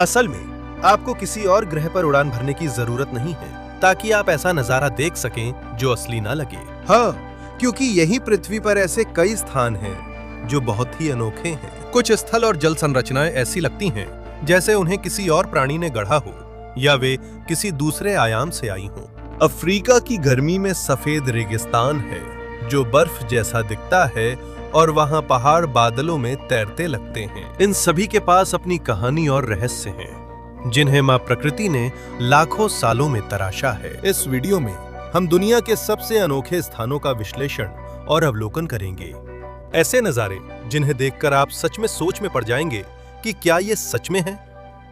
असल में आपको किसी और ग्रह पर उड़ान भरने की जरूरत नहीं है ताकि आप ऐसा नजारा देख सकें जो असली ना लगे। हाँ, क्योंकि यही पृथ्वी पर ऐसे कई स्थान हैं जो बहुत ही अनोखे हैं। कुछ स्थल और जल संरचनाएं ऐसी लगती हैं जैसे उन्हें किसी और प्राणी ने गढ़ा हो या वे किसी दूसरे आयाम से आई हों। अफ्रीका की गर्मी में सफेद रेगिस्तान है जो बर्फ जैसा दिखता है और वहां पहाड़ बादलों में तैरते लगते हैं। इन सभी के पास अपनी कहानी और रहस्य हैं जिन्हें मां प्रकृति ने लाखों सालों में तराशा है। इस वीडियो में हम दुनिया के सबसे अनोखे स्थानों का विश्लेषण और अवलोकन करेंगे। ऐसे नजारे जिन्हें देखकर आप सच में सोच में पड़ जाएंगे कि क्या ये सच में है।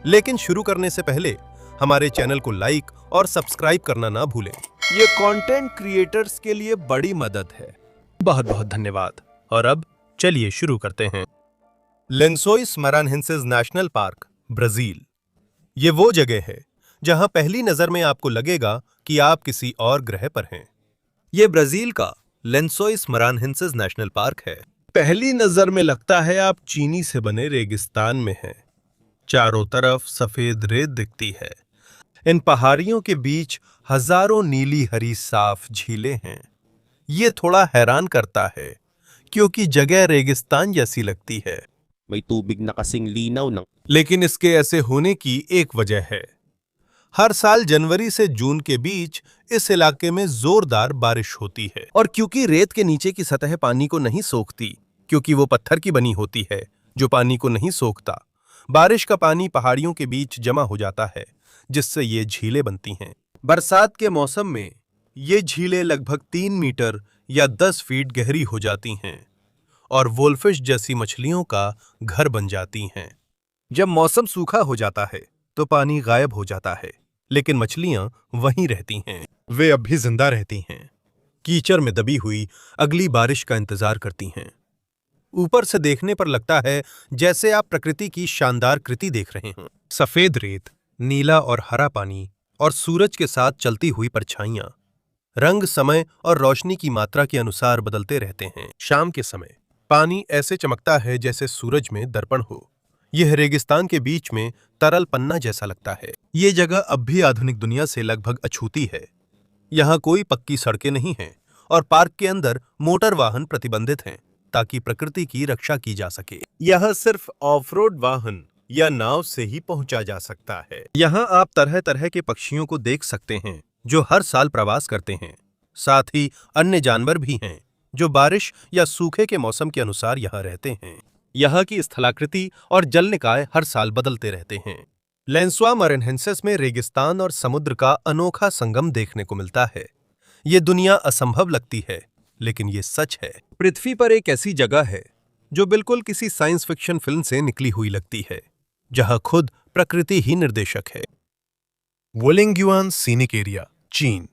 लेकिन शुरू करने से पहले हमारे चैनल को लाइक और सब्सक्राइब करना ना भूलें। ये कंटेंट क्रिएटर्स के लिए बड़ी मदद है। बहुत बहुत धन्यवाद। और अब चलिए शुरू करते हैं। लेंसोइस मारान्हेंसिस नेशनल पार्क, ब्राजील। ये वो जगह है जहां पहली नजर में आपको लगेगा कि आप किसी और ग्रह पर हैं। ये ब्राजील का लेंसोइस मारान्हेंसिस नेशनल पार्क है। पहली नजर में लगता है आप चीनी से बने रेगिस्तान में हैं। चारों तरफ सफेद रेत दिखती है। इन पहाड़ियों के बीच हजारों नीली हरी साफ झीलें हैं। ये थोड़ा हैरान करता है क्योंकि जगह रेगिस्तान जैसी लगती है। May tubig na kasing linaw ng लेकिन इसके ऐसे होने की एक वजह है। हर साल जनवरी से जून के बीच इस इलाके में जोरदार बारिश होती है और क्योंकि रेत के नीचे की सतह पानी को नहीं सोखती, क्योंकि वो पत्थर की बनी होती है जो पानी को नहीं सोखता, बारिश का पानी पहाड़ियों के बीच जमा हो जाता है जिससे ये झीलें बनती हैं। बरसात के मौसम में ये झीलें लगभग 3 मीटर या 10 फीट गहरी हो जाती हैं और वोलफिश जैसी मछलियों का घर बन जाती हैं। जब मौसम सूखा हो जाता है तो पानी गायब हो जाता है, लेकिन मछलियां वहीं रहती हैं। वे अब भी जिंदा रहती हैं, कीचड़ में दबी हुई अगली बारिश का इंतजार करती हैं। ऊपर से देखने पर लगता है जैसे आप प्रकृति की शानदार कृति देख रहे हों। सफेद रेत, नीला और हरा पानी और सूरज के साथ चलती हुई परछाइयां। रंग समय और रोशनी की मात्रा के अनुसार बदलते रहते हैं। शाम के समय पानी ऐसे चमकता है जैसे सूरज में दर्पण हो। यह रेगिस्तान के बीच में तरल पन्ना जैसा लगता है। ये जगह अब भी आधुनिक दुनिया से लगभग अछूती है। यहाँ कोई पक्की सड़कें नहीं हैं और पार्क के अंदर मोटर वाहन प्रतिबंधित हैं ताकि प्रकृति की रक्षा की जा सके। यह सिर्फ ऑफ रोड वाहन या नाव से ही पहुंचा जा सकता है। यहाँ आप तरह तरह के पक्षियों को देख सकते हैं जो हर साल प्रवास करते हैं। साथ ही अन्य जानवर भी हैं जो बारिश या सूखे के मौसम के अनुसार यहाँ रहते हैं। यहाँ की स्थलाकृति और जल निकाय हर साल बदलते रहते हैं। लेंसोइस मारान्हेंसिस में रेगिस्तान और समुद्र का अनोखा संगम देखने को मिलता है। ये दुनिया असंभव लगती है, लेकिन ये सच है। पृथ्वी पर एक ऐसी जगह है जो बिल्कुल किसी साइंस फिक्शन फिल्म से निकली हुई लगती है, जहाँ खुद प्रकृति ही निर्देशक है। वुलिंगयुआन सीनिक एरिया, चीन।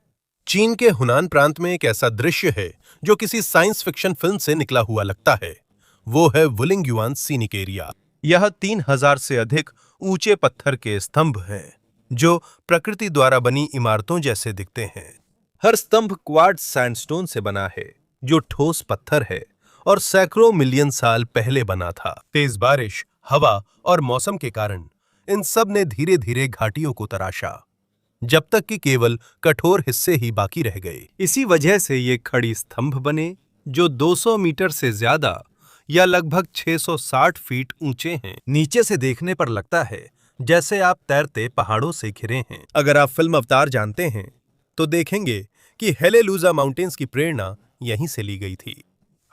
चीन के हुनान प्रांत में एक ऐसा दृश्य है जो किसी साइंस फिक्शन फिल्म से निकला हुआ लगता है। वो है वुलिंगयुआन सीनिक एरिया। यह 3000 से अधिक ऊंचे पत्थर के स्तंभ हैं जो प्रकृति द्वारा बनी इमारतों जैसे दिखते हैं। हर स्तंभ क्वार्ट्ज सैंडस्टोन से बना है जो ठोस पत्थर है और सैकड़ों मिलियन साल पहले बना था। तेज बारिश, हवा और मौसम के कारण इन सब ने धीरे धीरे घाटियों को तराशा, जब तक कि केवल कठोर हिस्से ही बाकी रह गए। इसी वजह से ये खड़ी स्तंभ बने जो 200 मीटर से ज्यादा या लगभग 660 फीट ऊंचे हैं। नीचे से देखने पर लगता है जैसे आप तैरते पहाड़ों से घिरे हैं। अगर आप फिल्म अवतार जानते हैं तो देखेंगे कि हेलेलुजा माउंटेन्स की प्रेरणा यहीं से ली गई थी।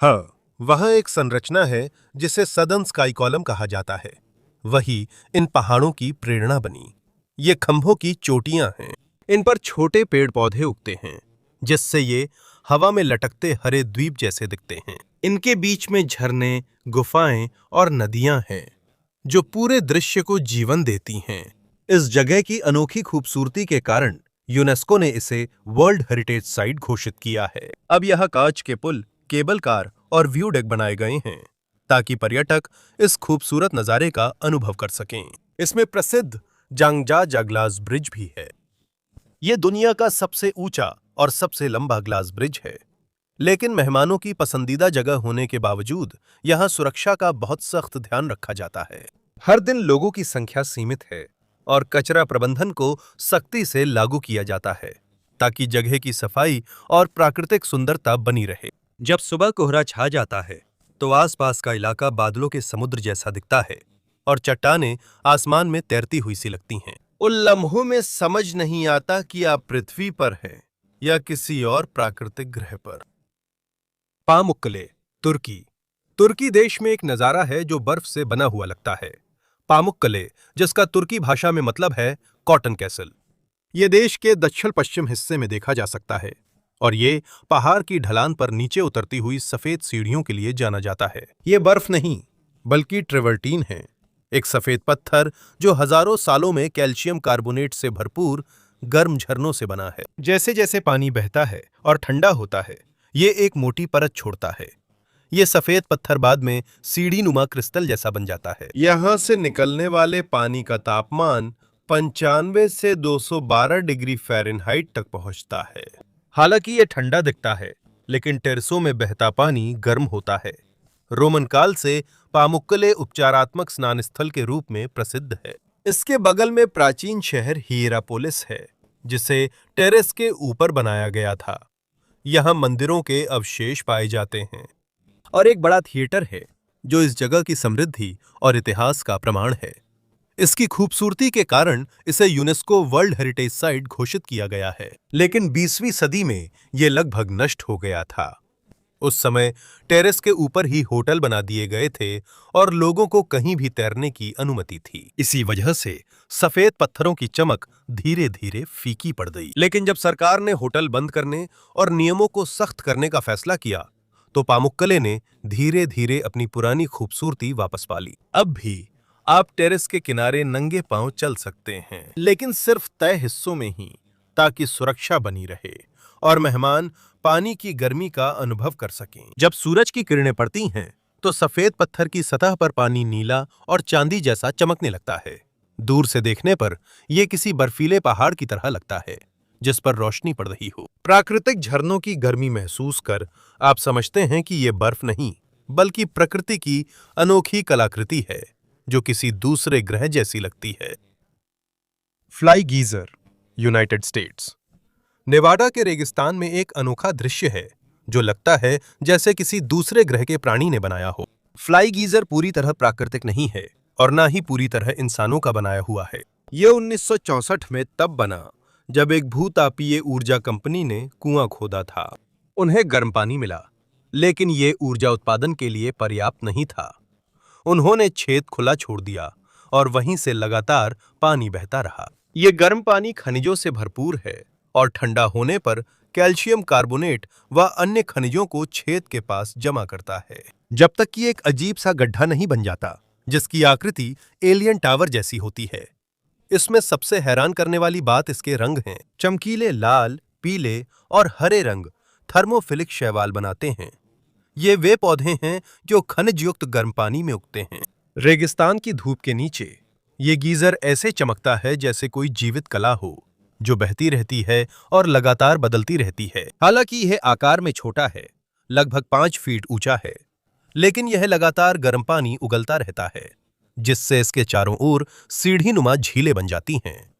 हाँ, वहां एक संरचना है जिसे सदर्न स्काई कॉलम कहा जाता है। वही इन पहाड़ों की प्रेरणा बनी। ये खंभों की चोटियां हैं। इन पर छोटे पेड़ पौधे उगते हैं जिससे ये हवा में लटकते हरे द्वीप जैसे दिखते हैं। इनके बीच में झरने, गुफाएं और नदियां हैं जो पूरे दृश्य को जीवन देती हैं। इस जगह की अनोखी खूबसूरती के कारण यूनेस्को ने इसे वर्ल्ड हेरिटेज साइट घोषित किया है। अब यहाँ कांच के पुल, केबल कार और व्यू डेक बनाए गए हैं ताकि पर्यटक इस खूबसूरत नजारे का अनुभव कर सकें। इसमें प्रसिद्ध जांगजाजा ग्लास ब्रिज भी है। यह दुनिया का सबसे ऊंचा और सबसे लंबा ग्लास ब्रिज है। लेकिन मेहमानों की पसंदीदा जगह होने के बावजूद यहां सुरक्षा का बहुत सख्त ध्यान रखा जाता है। हर दिन लोगों की संख्या सीमित है और कचरा प्रबंधन को सख्ती से लागू किया जाता है ताकि जगह की सफाई और प्राकृतिक सुंदरता बनी रहे। जब सुबह कोहरा छा जाता है तो आसपास का इलाका बादलों के समुद्र जैसा दिखता है और चट्टानें आसमान में तैरती हुई सी लगती हैं। उन लम्हों में समझ नहीं आता कि आप पृथ्वी पर हैं या किसी और प्राकृतिक ग्रह पर। पामुक्कले, तुर्की। तुर्की देश में एक नजारा है जो बर्फ से बना हुआ लगता है। पामुक्कले, जिसका तुर्की भाषा में मतलब है कॉटन कैसल, ये देश के दक्षिण पश्चिम हिस्से में देखा जा सकता है और ये पहाड़ की ढलान पर नीचे उतरती हुई सफेद सीढ़ियों के लिए जाना जाता है। ये बर्फ नहीं बल्कि ट्रेवर्टीन है, एक सफेद पत्थर जो हजारों सालों में कैल्शियम कार्बोनेट से भरपूर गर्म झरनों से बना है। जैसे जैसे पानी बहता है और ठंडा होता है, ये एक मोटी परत छोड़ता है। ये सफेद पत्थर बाद में सीढ़ी नुमा क्रिस्टल जैसा बन जाता है। यहां से निकलने वाले पानी का तापमान 95 से 212 डिग्री फ़ारेनहाइट तक पहुंचता है। हालांकि ये ठंडा दिखता है, लेकिन टेरसों में बहता पानी गर्म होता है। रोमन काल से पामुक्कले उपचारात्मक स्नान स्थल के रूप में प्रसिद्ध है। इसके बगल में प्राचीन शहर हिएरापोलिस है, जिसे टेरेस के ऊपर बनाया गया था। यहाँ मंदिरों के अवशेष पाए जाते हैं और एक बड़ा थिएटर है जो इस जगह की समृद्धि और इतिहास का प्रमाण है। इसकी खूबसूरती के कारण इसे यूनेस्को वर्ल्ड हेरिटेज साइट घोषित किया गया है, लेकिन 20वीं सदी में यह लगभग नष्ट हो गया था। उस समय टेरेस के ऊपर ही होटल बना दिए गए थे और लोगों को कहीं भी तैरने की अनुमति थी। इसी वजह से सफेद पत्थरों की चमक धीरे धीरे फीकी पड़ गई। लेकिन जब सरकार ने होटल बंद करने और नियमों को सख्त करने का फैसला किया तो पामुक्कले ने धीरे धीरे अपनी पुरानी खूबसूरती वापस पा ली। अब भी आप टेरेस के किनारे नंगे पांव चल सकते हैं, लेकिन सिर्फ तय हिस्सों में ही, ताकि सुरक्षा बनी रहे और मेहमान पानी की गर्मी का अनुभव कर सकें। जब सूरज की किरणें पड़ती हैं तो सफेद पत्थर की सतह पर पानी नीला और चांदी जैसा चमकने लगता है। दूर से देखने पर यह किसी बर्फीले पहाड़ की तरह लगता है जिस पर रोशनी पड़ रही हो। प्राकृतिक झरनों की गर्मी महसूस कर आप समझते हैं कि यह बर्फ नहीं बल्कि प्रकृति की अनोखी कलाकृति है जो किसी दूसरे ग्रह जैसी लगती है। Fly geyser, United states. Nevada के रेगिस्तान में एक अनोखा दृश्य है जो लगता है जैसे किसी दूसरे ग्रह के प्राणी ने बनाया हो। फ्लाई गीजर पूरी तरह प्राकृतिक नहीं है और ना ही पूरी तरह इंसानों का बनाया हुआ है। यह 1964 में तब बना जब एक भूतापीय ऊर्जा कंपनी ने कुआं खोदा था। उन्हें गर्म पानी मिला, लेकिन ये ऊर्जा उत्पादन के लिए पर्याप्त नहीं था। उन्होंने छेद खुला छोड़ दिया और वहीं से लगातार पानी बहता रहा। ये गर्म पानी खनिजों से भरपूर है और ठंडा होने पर कैल्शियम कार्बोनेट व अन्य खनिजों को छेद के पास जमा करता है, जब तक कि एक अजीब सा गड्ढा नहीं बन जाता जिसकी आकृति एलियन टावर जैसी होती है। इसमें सबसे हैरान करने वाली बात इसके रंग हैं। चमकीले लाल, पीले और हरे रंग थर्मोफिलिक शैवाल बनाते हैं। ये वे पौधे हैं जो खनिज युक्त गर्म पानी में उगते हैं। रेगिस्तान की धूप के नीचे ये गीजर ऐसे चमकता है जैसे कोई जीवित कला हो जो बहती रहती है और लगातार बदलती रहती है। हालांकि यह आकार में छोटा है, लगभग 5 फीट ऊंचा है, लेकिन यह लगातार गर्म पानी उगलता रहता है जिससे इसके चारों ओर सीढ़ी नुमा झीलें बन जाती हैं।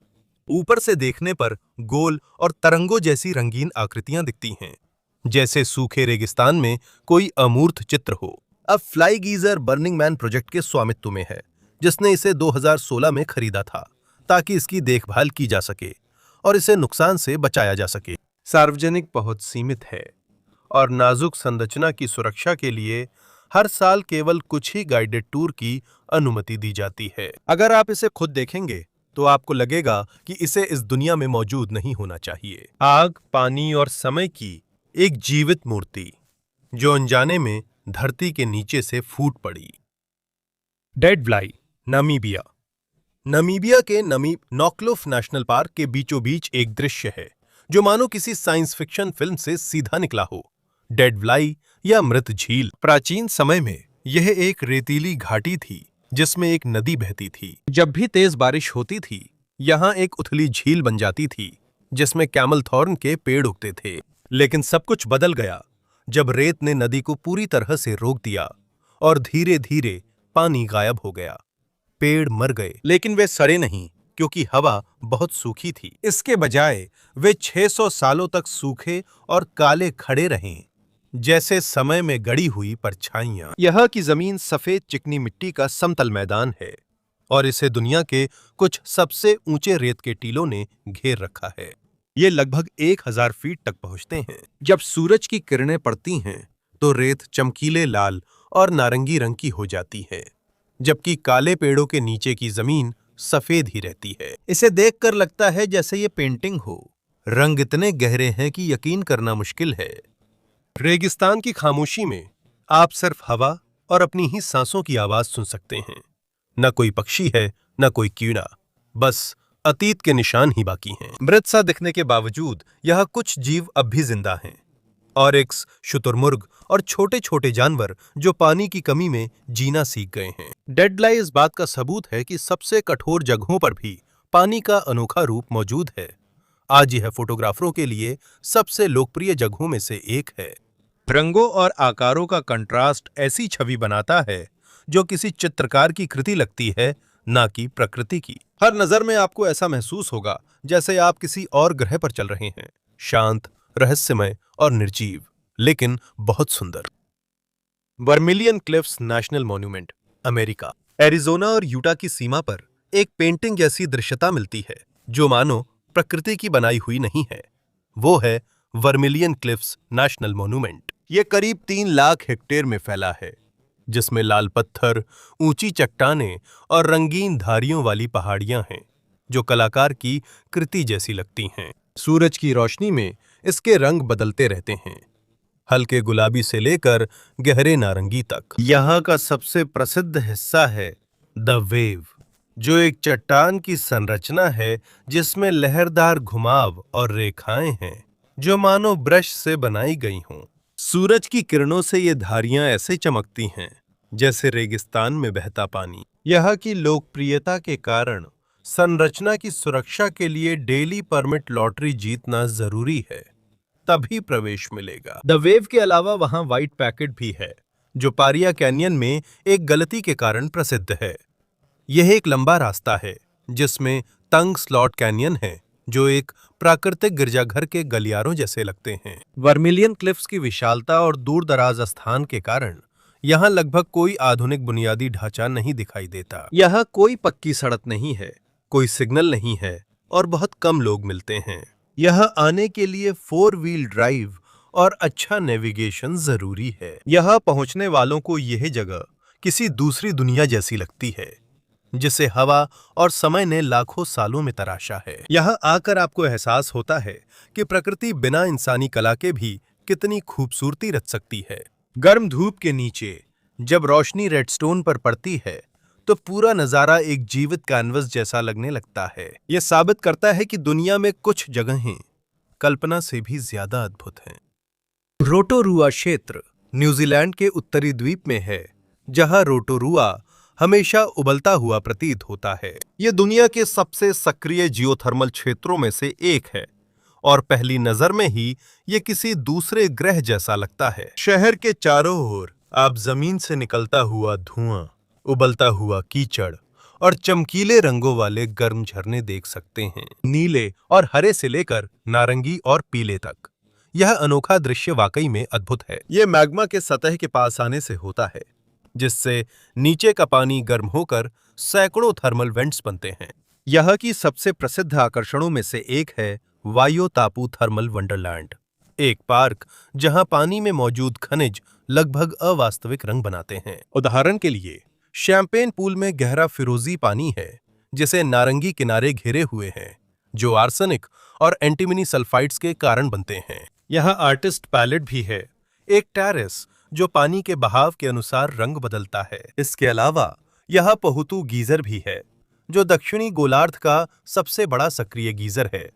ऊपर से देखने पर गोल और तरंगों जैसी रंगीन आकृतियां दिखती हैं, जैसे सूखे रेगिस्तान में कोई अमूर्त चित्र हो। अब fly geyser burning man project के स्वामित्व में है, जिसने इसे 2016 में खरीदा था ताकि इसकी देखभाल की जा सके और इसे नुकसान से बचाया जा सके। सार्वजनिक पहुंच सीमित है और नाजुक संरचना की सुरक्षा के लिए हर साल केवल कुछ ही गाइडेड टूर की अनुमति दी जाती है। अगर आप इसे खुद देखेंगे तो आपको लगेगा कि इसे इस दुनिया में मौजूद नहीं होना चाहिए। आग, पानी और समय की एक जीवित मूर्ति जो अनजाने में धरती के नीचे से फूट पड़ी। Dead व्लाई, Namibia. नामीबिया के नॉकलुफ नेशनल पार्क के बीचों बीच एक दृश्य है जो मानो किसी साइंस फिक्शन फिल्म से सीधा निकला हो। डेड व्लाई या मृत झील। प्राचीन समय में यह एक रेतीली घाटी थी जिसमें एक नदी बहती थी। जब भी तेज बारिश होती थी, यहाँ एक उथली झील बन जाती थी जिसमें कैमल थॉर्न के पेड़ उगते थे। लेकिन सब कुछ बदल गया जब रेत ने नदी को पूरी तरह से रोक दिया और धीरे धीरे पानी गायब हो गया। पेड़ मर गए, लेकिन वे सड़े नहीं क्योंकि हवा बहुत सूखी थी। इसके बजाय वे 600 सालों तक सूखे और काले खड़े रहे, जैसे समय में गड़ी हुई परछाइयां। यह की जमीन सफेद चिकनी मिट्टी का समतल मैदान है और इसे दुनिया के कुछ सबसे ऊंचे रेत के टीलों ने घेर रखा है। ये लगभग 1000 फीट तक पहुंचते हैं। जब सूरज की किरणें पड़ती हैं तो रेत चमकीले लाल और नारंगी रंग की हो जाती है, जबकि काले पेड़ों के नीचे की जमीन सफेद ही रहती है। इसे देखकर लगता है जैसे ये पेंटिंग हो। रंग इतने गहरे हैं कि यकीन करना मुश्किल है। रेगिस्तान की खामोशी में आप सिर्फ हवा और अपनी ही सांसों की आवाज सुन सकते हैं। न कोई पक्षी है, न कोई कीड़ा, बस अतीत के निशान ही बाकी हैं। मृत सा दिखने के बावजूद यह कुछ जीव अब भी जिंदा हैं। ऑरिक्स, शुतुरमुर्ग और छोटे छोटे जानवर जो पानी की कमी में जीना सीख गए हैं। डेडलाई इस बात का सबूत है कि सबसे कठोर जगहों पर भी पानी का अनोखा रूप मौजूद है। आज यह फोटोग्राफरों के लिए सबसे लोकप्रिय जगहों में से एक है। रंगों और आकारों का कंट्रास्ट ऐसी छवि बनाता है जो किसी चित्रकार की कृति लगती है, ना कि प्रकृति की। हर नजर में आपको ऐसा महसूस होगा जैसे आप किसी और ग्रह पर चल रहे हैं। शांत, रहस्यमय और निर्जीव, लेकिन बहुत सुंदर। Vermilion cliffs national monument, America. Arizona और यूटा की सीमा पर एक पेंटिंग जैसी दृश्यता मिलती है जो मानो प्रकृति की बनाई हुई नहीं है। वो है वर्मिलियन क्लिफ्स नेशनल मॉन्यूमेंट। ये करीब 3 लाख हेक्टेयर में फैला है, जिसमें लाल पत्थर, ऊंची चट्टानें और रंगीन धारियों वाली पहाड़ियां हैं जो कलाकार की कृति जैसी लगती हैं। सूरज की रोशनी में इसके रंग बदलते रहते हैं, हल्के गुलाबी से लेकर गहरे नारंगी तक। यहाँ का सबसे प्रसिद्ध हिस्सा है द वेव, जो एक चट्टान की संरचना है जिसमें लहरदार घुमाव और रेखाएं हैं जो मानो ब्रश से बनाई गई हों। सूरज की किरणों से ये धारियां ऐसे चमकती हैं जैसे रेगिस्तान में बहता पानी। यह की लोकप्रियता के कारण संरचना की सुरक्षा के लिए डेली परमिट लॉटरी जीतना जरूरी है, तभी प्रवेश मिलेगा। द वेव के अलावा वहां व्हाइट पैकेट भी है जो पारिया कैनियन में एक गलती के कारण प्रसिद्ध है। यह एक लंबा रास्ता है जिसमें तंग स्लॉट कैनियन है जो एक प्राकृतिक गिरजाघर के गलियारों जैसे लगते हैं। वर्मिलियन क्लिफ्स की विशालता और दूर दराज स्थान के कारण यहाँ लगभग कोई आधुनिक बुनियादी ढांचा नहीं दिखाई देता। यहाँ कोई पक्की सड़क नहीं है, कोई सिग्नल नहीं है और बहुत कम लोग मिलते हैं। यह आने के लिए 4 व्हील ड्राइव और अच्छा नेविगेशन जरूरी है। यहाँ पहुंचने वालों को यह जगह किसी दूसरी दुनिया जैसी लगती है जिसे हवा और समय ने लाखों सालों में तराशा है। यहाँ आकर आपको एहसास होता है कि प्रकृति बिना इंसानी कला के भी कितनी खूबसूरती रच सकती है। गर्म धूप के नीचे जब रोशनी रेडस्टोन पर पड़ती है तो पूरा नजारा एक जीवित कैनवस जैसा लगने लगता है। यह साबित करता है कि दुनिया में कुछ जगहें कल्पना से भी ज्यादा अद्भुत हैं। रोटोरुआ क्षेत्र न्यूजीलैंड के उत्तरी द्वीप में है, जहां रोटोरुआ हमेशा उबलता हुआ प्रतीत होता है। यह दुनिया के सबसे सक्रिय जियोथर्मल क्षेत्रों में से एक है और पहली नजर में ही यह किसी दूसरे ग्रह जैसा लगता है। शहर के चारों ओर आप जमीन से निकलता हुआ धुआं, उबलता हुआ कीचड़ और चमकीले रंगों वाले गर्म झरने देख सकते हैं, नीले और हरे से लेकर नारंगी और पीले तक। यह अनोखा दृश्य वाकई में अद्भुत है। यह मैग्मा के सतह के पास आने से होता है, जिससे नीचे का पानी गर्म होकर सैकड़ों थर्मल वेंट्स बनते हैं। यह की सबसे प्रसिद्ध आकर्षणों में से एक है वायो तापू थर्मल वंडरलैंड, एक पार्क जहां पानी में मौजूद खनिज लगभग अवास्तविक रंग बनाते हैं। उदाहरण के लिए शैंपेन पूल में गहरा फिरोजी पानी है जिसे नारंगी किनारे घिरे हुए हैं जो आर्सेनिक और एंटीमनी सल्फाइड्स के कारण बनते हैं। यहाँ आर्टिस्ट पैलेट भी है, एक टेरेस जो पानी के बहाव के अनुसार रंग बदलता है। इसके अलावा यहाँ पहुतू गीजर भी है जो दक्षिणी गोलार्ध का सबसे बड़ा सक्रिय गीजर है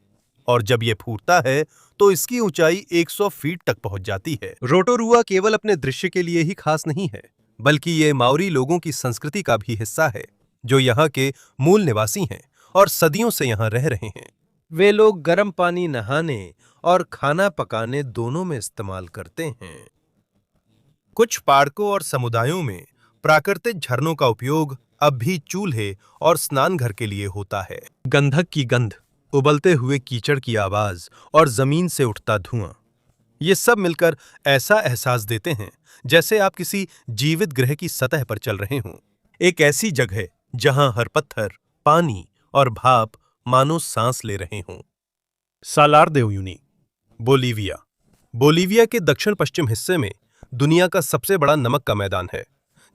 और जब ये फूटता है तो इसकी ऊंचाई 100 फीट तक पहुंच जाती है। रोटोरुआ केवल अपने दृश्य के लिए ही खास नहीं है, बल्कि ये माओरी लोगों की संस्कृति का भी हिस्सा है जो यहाँ के मूल निवासी हैं और सदियों से यहाँ रह रहे हैं। वे लोग गर्म पानी नहाने और खाना पकाने दोनों में इस्तेमाल करते हैं। कुछ पार्कों और समुदायों में प्राकृतिक झरनों का उपयोग अब भी चूल्हे और स्नान घर के लिए होता है। गंधक की गंध, उबलते हुए कीचड़ की आवाज और जमीन से उठता धुआं, ये सब मिलकर ऐसा एहसास देते हैं जैसे आप किसी जीवित ग्रह की सतह पर चल रहे हों। एक ऐसी जगह जहां हर पत्थर, पानी और भाप मानो सांस ले रहे हों। सालार दे उयुनी, बोलीविया। बोलीविया के दक्षिण पश्चिम हिस्से में दुनिया का सबसे बड़ा नमक का मैदान है,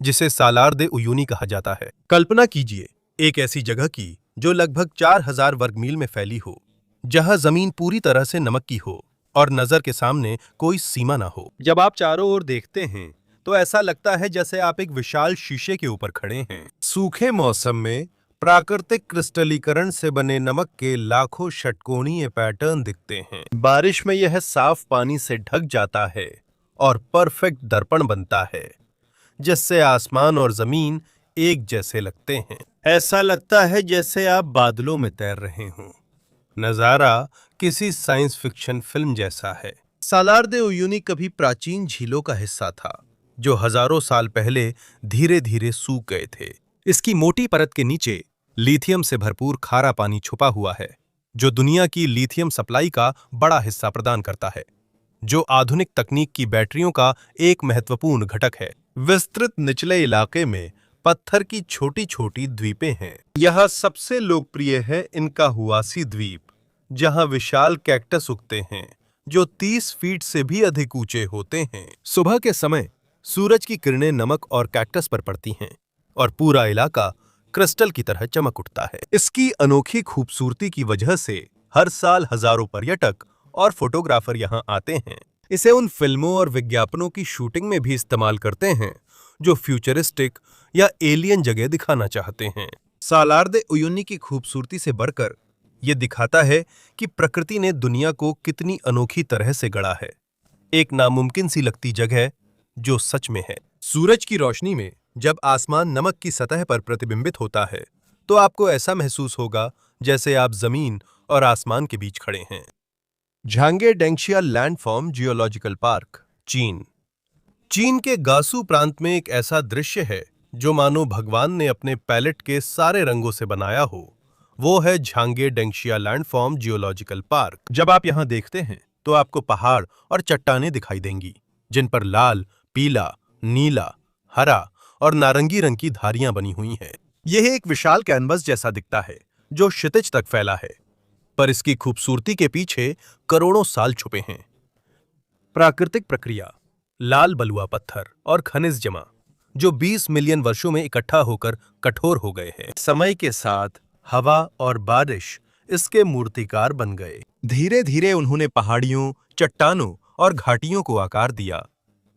जिसे सालार दे उयुनी कहा जाता है। कल्पना कीजिए एक ऐसी जगह की जो लगभग 4000 वर्ग मील में फैली हो, जहां जमीन पूरी तरह से नमक की हो और नजर के सामने कोई सीमा ना हो। जब आप चारों ओर देखते हैं तो ऐसा लगता है जैसे आप एक विशाल शीशे के ऊपर खड़े हैं। सूखे मौसम में प्राकृतिक क्रिस्टलीकरण से बने नमक के लाखों षटकोणीय पैटर्न दिखते हैं। बारिश में यह साफ पानी से ढक जाता है और परफेक्ट दर्पण बनता है, जिससे आसमान और जमीन एक जैसे लगते हैं। ऐसा लगता है जैसे आप बादलों में तैर रहे हों। नजारा किसी साइंस फिक्शन फिल्म जैसा है। सालार दे उयुनी कभी प्राचीन झीलों का हिस्सा था, जो हजारों साल पहले धीरे धीरे सूख गए थे। इसकी मोटी परत के नीचे लिथियम से भरपूर खारा पानी छुपा हुआ है, जो दुनिया की लिथियम सप्लाई का बड़ा हिस्सा प्रदान करता है, जो आधुनिक तकनीक की बैटरियों का एक महत्वपूर्ण घटक है। विस्तृत निचले इलाके में पत्थर की छोटी छोटी द्वीपें हैं। यह सबसे लोकप्रिय है इनका हुआसी द्वीप, जहां विशाल कैक्टस उगते हैं जो 30 फीट से भी अधिक ऊंचे होते हैं। सुबह के समय सूरज की किरणें नमक और कैक्टस पर पड़ती हैं और पूरा इलाका क्रिस्टल की तरह चमक उठता है। इसकी अनोखी खूबसूरती की वजह से हर साल हजारों पर्यटक और फोटोग्राफर यहां आते हैं। इसे उन फिल्मों और विज्ञापनों की शूटिंग में भी इस्तेमाल करते हैं जो फ्यूचरिस्टिक या एलियन जगह दिखाना चाहते हैं। सालार दे उयुनी की खूबसूरती से बढ़कर यह दिखाता है कि प्रकृति ने दुनिया को कितनी अनोखी तरह से गढ़ा है। एक नामुमकिन सी लगती जगह जो सच में है। सूरज की रोशनी में जब आसमान नमक की सतह पर प्रतिबिंबित होता है तो आपको ऐसा महसूस होगा जैसे आप जमीन और आसमान के बीच खड़े हैं। झांगे डेंगशिया लैंडफॉर्म जियोलॉजिकल पार्क, चीन। चीन के गासू प्रांत में एक ऐसा दृश्य है जो मानो भगवान ने अपने पैलेट के सारे रंगों से बनाया हो। वो है झांगे डेंगशिया लैंडफॉर्म जियोलॉजिकल पार्क। जब आप यहां देखते हैं तो आपको पहाड़ और चट्टानें दिखाई देंगी, जिन पर लाल, पीला, नीला, हरा और नारंगी रंग की धारियां बनी हुई हैं। यह एक विशाल कैनवस जैसा दिखता है जो क्षितिज तक फैला है, पर इसकी खूबसूरती के पीछे करोड़ों साल छुपे हैं। प्राकृतिक प्रक्रिया, लाल बलुआ पत्थर और खनिज जमा, जो 20 मिलियन वर्षों में इकट्ठा होकर कठोर हो गए हैं। समय के साथ हवा और बारिश इसके मूर्तिकार बन गए। धीरे धीरे उन्होंने पहाड़ियों, चट्टानों और घाटियों को आकार दिया,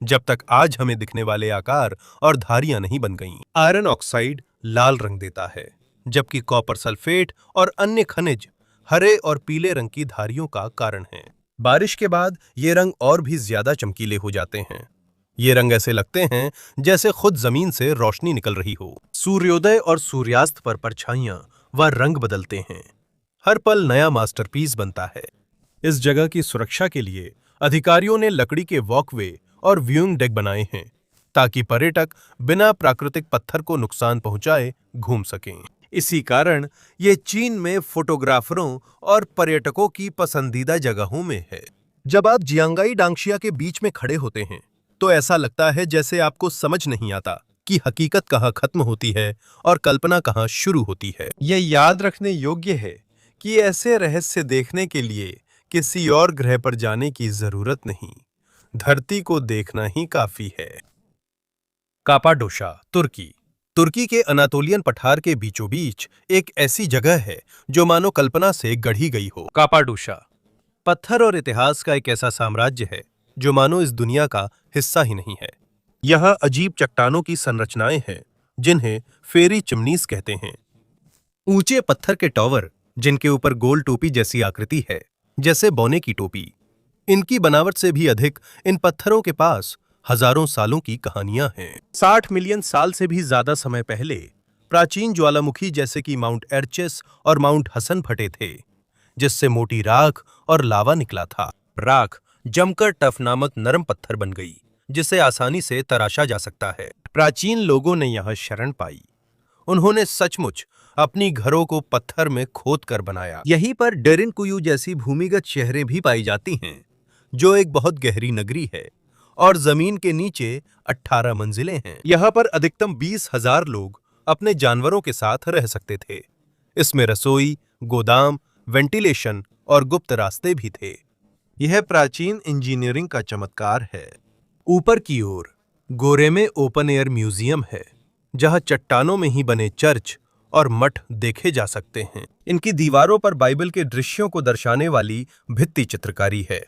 जब तक आज हमें दिखने वाले आकार और धारियां नहीं बन गईं। आयरन ऑक्साइड लाल रंग देता है, जबकि कॉपर सल्फेट और अन्य खनिज हरे और पीले रंग की धारियों का कारण हैं। बारिश के बाद ये रंग और भी ज्यादा चमकीले हो जाते हैं। ये रंग ऐसे लगते हैं जैसे खुद जमीन से रोशनी निकल रही हो। सूर्योदय और सूर्यास्त पर परछाइयां व रंग बदलते हैं। हर पल नया मास्टरपीस बनता है। इस जगह की सुरक्षा के लिए अधिकारियों ने लकड़ी के वॉकवे और व्यूइंग डेक बनाए हैं, ताकि पर्यटक बिना प्राकृतिक पत्थर को नुकसान पहुंचाए घूम सकें। इसी कारण ये चीन में फोटोग्राफरों और पर्यटकों की पसंदीदा जगहों में है। जब आप जियांगाई डांगशिया के बीच में खड़े होते हैं तो ऐसा लगता है जैसे आपको समझ नहीं आता कि हकीकत कहाँ खत्म होती है और कल्पना कहाँ शुरू होती है। यह याद रखने योग्य है कि ऐसे रहस्य देखने के लिए किसी और ग्रह पर जाने की जरूरत नहीं, धरती को देखना ही काफी है। कापाडोशा, तुर्की। तुर्की के अनातोलियन पठार के बीचों बीच एक ऐसी जगह है जो मानो कल्पना से गढ़ी गई हो। कापाडोशा पत्थर और इतिहास का एक ऐसा साम्राज्य है जो मानो इस दुनिया का हिस्सा ही नहीं है। यहाँ अजीब चट्टानों की संरचनाएं हैं जिन्हें फेरी चिमनीज कहते हैं। ऊंचे पत्थर के टॉवर जिनके ऊपर गोल टोपी जैसी आकृति है, जैसे बौने की टोपी। इनकी बनावट से भी अधिक इन पत्थरों के पास हजारों सालों की कहानियां हैं। 60 मिलियन साल से भी ज्यादा समय पहले प्राचीन ज्वालामुखी जैसे कि माउंट एरचेस और माउंट हसन फटे थे, जिससे मोटी राख और लावा निकला था। राख जमकर टफ नामक नरम पत्थर बन गई, जिसे आसानी से तराशा जा सकता है। प्राचीन लोगों ने यहाँ शरण पाई। उन्होंने सचमुच अपनी घरों को पत्थर में खोद कर बनाया। यहीं पर डेरिनकुयू जैसी भूमिगत शहरें भी पाई जाती हैं, जो एक बहुत गहरी नगरी है और जमीन के नीचे 18 मंजिलें हैं। यहाँ पर अधिकतम 20,000 लोग अपने जानवरों के साथ रह सकते थे। इसमें रसोई, गोदाम, वेंटिलेशन और गुप्त रास्ते भी थे। यह प्राचीन इंजीनियरिंग का चमत्कार है। ऊपर की ओर गोरे में ओपन एयर म्यूजियम है, जहां चट्टानों में ही बने चर्च और मठ देखे जा सकते हैं। इनकी दीवारों पर बाइबल के दृश्यों को दर्शाने वाली भित्ति चित्रकारी है।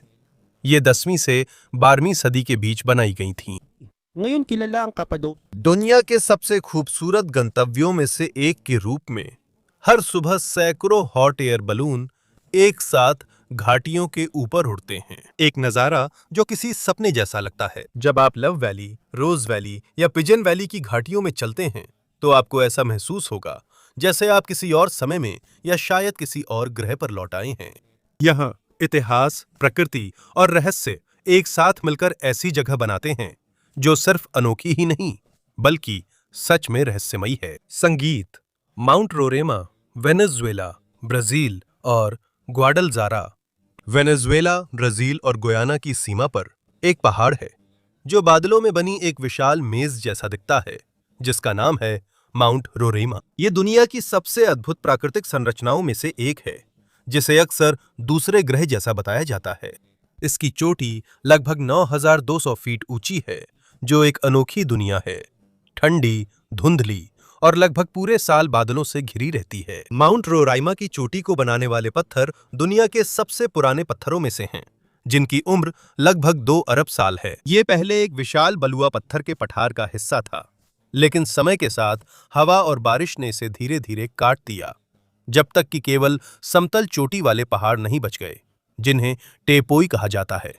ये 10वीं से 12वीं सदी के बीच बनाई गई थीं। Ngayon kilala ang Cappadocia दुनिया के सबसे खूबसूरत गंतव्यों में से एक के रूप में हर सुबह सैकड़ों हॉट एयर बलून एक साथ घाटियों के ऊपर उड़ते हैं। एक नजारा जो किसी सपने जैसा लगता है। जब आप लव वैली, रोज वैली या पिजन वैली की घाटियों में चलते हैं तो आपको ऐसा महसूस होगा जैसे आप किसी और समय में या शायद किसी और ग्रह पर लौट आए हैं। यहाँ इतिहास, प्रकृति और रहस्य एक साथ मिलकर ऐसी जगह बनाते हैं जो सिर्फ अनोखी ही नहीं बल्कि सच में रहस्यमयी है। संगीत, माउंट रोरेमा, वेनेजुएला, ब्राजील और ग्वाडलजारा। वेनेजुएला, ब्राजील और गुयाना की सीमा पर एक पहाड़ है जो बादलों में बनी एक विशाल मेज जैसा दिखता है, जिसका नाम है माउंट रोरेमा। ये दुनिया की सबसे अद्भुत प्राकृतिक संरचनाओं में से एक है, जिसे अक्सर दूसरे ग्रह जैसा बताया जाता है। इसकी चोटी लगभग 9,200 फीट ऊंची है, जो एक अनोखी दुनिया है। ठंडी, धुंधली और लगभग पूरे साल बादलों से घिरी रहती है। माउंट रोराइमा की चोटी को बनाने वाले पत्थर दुनिया के सबसे पुराने पत्थरों में से हैं, जिनकी उम्र लगभग 2 अरब साल है। ये पहले एक विशाल बलुआ पत्थर के पठार का हिस्सा था, लेकिन समय के साथ हवा और बारिश ने इसे धीरे धीरे काट दिया, जब तक कि केवल समतल चोटी वाले पहाड़ नहीं बच गए, जिन्हें टेपोई कहा जाता है।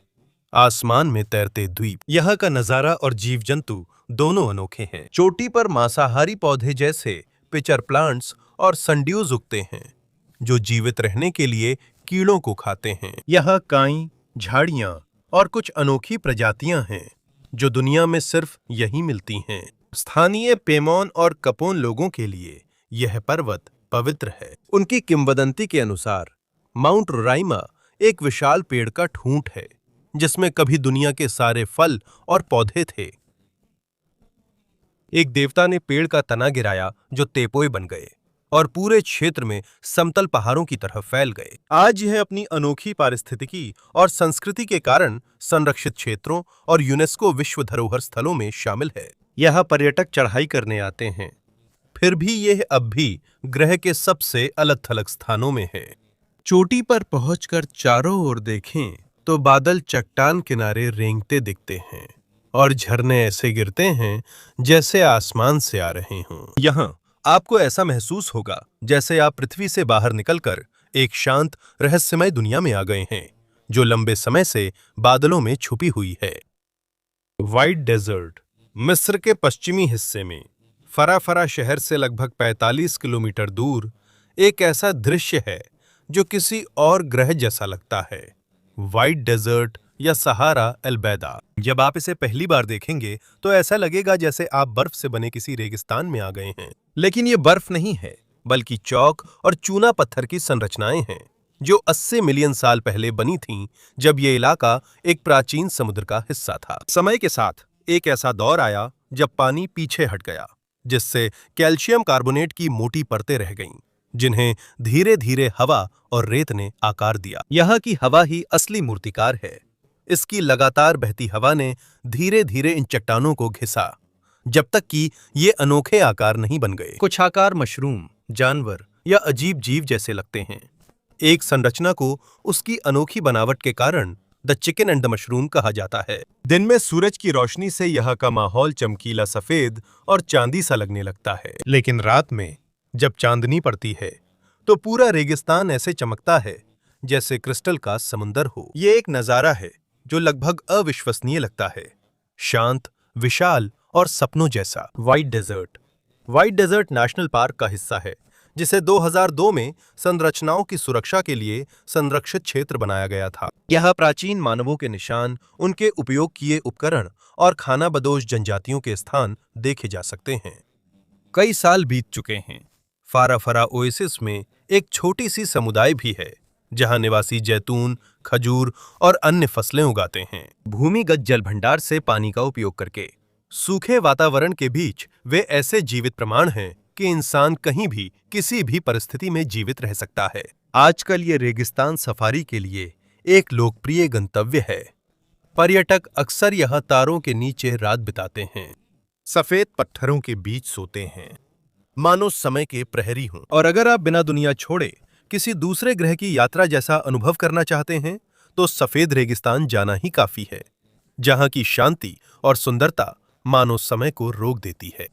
आसमान में तैरते द्वीप। यहाँ का नजारा और जीव जंतु दोनों अनोखे हैं। चोटी पर मांसाहारी पौधे जैसे पिचर प्लांट्स और संड्यूज उगते हैं, जो जीवित रहने के लिए कीड़ों को खाते हैं। यहाँ काई, झाड़ियां और कुछ अनोखी प्रजातियां हैं, जो दुनिया में सिर्फ यहीं मिलती हैं। स्थानीय पेमोन और कपोन लोगों के लिए यह पर्वत पवित्र है। उनकी किंवदंती के अनुसार माउंट रोराइमा एक विशाल पेड़ का ठूंठ है, जिसमें कभी दुनिया के सारे फल और पौधे थे। एक देवता ने पेड़ का तना गिराया, जो तेपोई बन गए और पूरे क्षेत्र में समतल पहाड़ों की तरह फैल गए। आज यह अपनी अनोखी पारिस्थितिकी और संस्कृति के कारण संरक्षित क्षेत्रों और यूनेस्को विश्व धरोहर स्थलों में शामिल है। यहाँ पर्यटक चढ़ाई करने आते हैं, फिर भी यह अब भी ग्रह के सबसे अलग थलग स्थानों में है। चोटी पर पहुंचकर चारों ओर देखें तो बादल चट्टान किनारे रेंगते दिखते हैं और झरने ऐसे गिरते हैं जैसे आसमान से आ रहे हों। यहाँ आपको ऐसा महसूस होगा जैसे आप पृथ्वी से बाहर निकलकर एक शांत, रहस्यमय दुनिया में आ गए हैं, जो लंबे समय से बादलों में छुपी हुई है। White desert. मिस्र के पश्चिमी हिस्से में फरा शहर से लगभग 45 किलोमीटर दूर एक ऐसा दृश्य है जो किसी और ग्रह जैसा लगता है। व्हाइट डेजर्ट या सहारा अलबैदा। जब आप इसे पहली बार देखेंगे तो ऐसा लगेगा जैसे आप बर्फ से बने किसी रेगिस्तान में आ गए हैं, लेकिन ये बर्फ नहीं है, बल्कि चौक और चूना पत्थर की संरचनाएं हैं, जो 80 मिलियन साल पहले बनी थीं, जब ये इलाका एक प्राचीन समुद्र का हिस्सा था। समय के साथ एक ऐसा दौर आया जब पानी पीछे हट गया, जिससे कैल्शियम कार्बोनेट की मोटी परतें रह गईं, जिन्हें धीरे धीरे हवा और रेत ने आकार दिया। यहाँ की हवा ही असली मूर्तिकार है। इसकी लगातार बहती हवा ने धीरे धीरे इन चट्टानों को घिसा, जब तक कि ये अनोखे आकार नहीं बन गए। कुछ आकार मशरूम, जानवर या अजीब जीव जैसे लगते हैं। एक संरचना को उसकी अनोखी बनावट के कारण the chicken and the mushroom कहा जाता है। दिन में सूरज की रोशनी से यहाँ का माहौल चमकीला सफेद और चांदी सा लगने लगता है, लेकिन रात में जब चांदनी पड़ती है तो पूरा रेगिस्तान ऐसे चमकता है जैसे क्रिस्टल का समुंदर हो। ये एक नजारा है जो लगभग अविश्वसनीय लगता है, शांत, विशाल और सपनों जैसा। व्हाइट डेजर्ट नेशनल पार्क का हिस्सा है, जिसे 2002 में संरचनाओं की सुरक्षा के लिए संरक्षित क्षेत्र बनाया गया था। यहाँ प्राचीन मानवों के निशान, उनके उपयोग किए उपकरण और खानाबदोश जनजातियों के स्थान देखे जा सकते हैं। कई साल बीत चुके हैं। फाराफरा ओएसिस में एक छोटी सी समुदाय भी है जहां निवासी जैतून, खजूर और अन्य फसलें उगाते हैं। भूमिगत जल भंडार से पानी का उपयोग करके सूखे वातावरण के बीच वे ऐसे जीवित प्रमाण हैं कि इंसान कहीं भी किसी भी परिस्थिति में जीवित रह सकता है। आजकल ये रेगिस्तान सफारी के लिए एक लोकप्रिय गंतव्य है। पर्यटक अक्सर यहाँ तारों के नीचे रात बिताते हैं, सफेद पत्थरों के बीच सोते हैं, मानो समय के प्रहरी हों। और अगर आप बिना दुनिया छोड़े किसी दूसरे ग्रह की यात्रा जैसा अनुभव करना चाहते हैं तो सफेद रेगिस्तान जाना ही काफी है, जहां की शांति और सुंदरता मानो समय को रोक देती है।